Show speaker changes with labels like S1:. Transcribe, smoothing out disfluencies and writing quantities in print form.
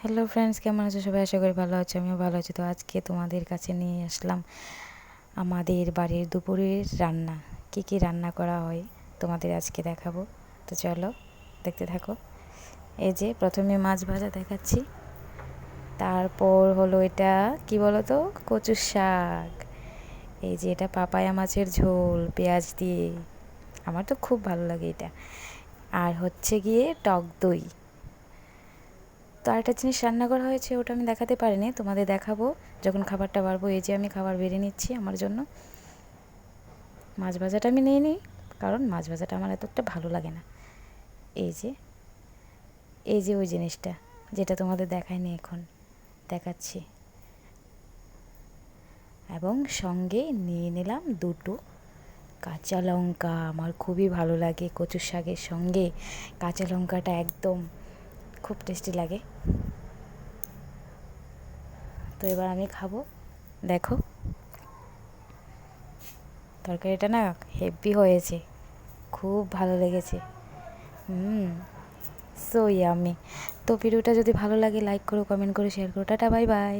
S1: Hello friends, কেমন আছো সবাই? আশা করি ভালো আছো, আমিও ভালো আছি। তো আজকে তোমাদের কাছে নিয়ে আসলাম আমাদের বাড়ির দুপুরের রান্না। কি কি রান্না করা হয় তোমাদের আজকে দেখাবো। তো চলো দেখতে থাকো। এই যে প্রথমে মাছ ভাজা দেখাচ্ছি, তারপর হলো এটা কি বলো তো, কচুর শাক। এই যে এটা পাপায়া মাছের ঝোল পেঁয়াজ দিয়ে, আমার তো খুব ভালো লাগে এটা। আর হচ্ছে গিয়ে টক দই। তো আরেকটা জিনিস রান্না করা হয়েছে, ওটা আমি দেখাতে পারিনি, তোমাদের দেখাবো যখন খাবারটা বাড়বো। এই যে আমি খাবার বেড়ে নিচ্ছি আমার জন্য। মাছ ভাজাটা আমি নিয়ে নিই, কারণ মাছ ভাজাটা আমার এতটা ভালো লাগে না। এই যে ওই জিনিসটা যেটা তোমাদের দেখায়নি, এখন দেখাচ্ছি। এবং সঙ্গে নিয়ে নিলাম দুটো কাঁচা লঙ্কা। আমার খুবই ভালো লাগে কচুর শাকের সঙ্গে কাঁচা লঙ্কাটা, একদম খুব টেস্টি লাগে। তো এবার আমি খাবো, দেখো তরকারিটা না হেভি হয়েছে, খুব ভালো লেগেছে। So yummy. তো ভিডিওটা যদি ভালো লাগে লাইক করো, কমেন্ট করো, শেয়ার করো। Tata, bye bye.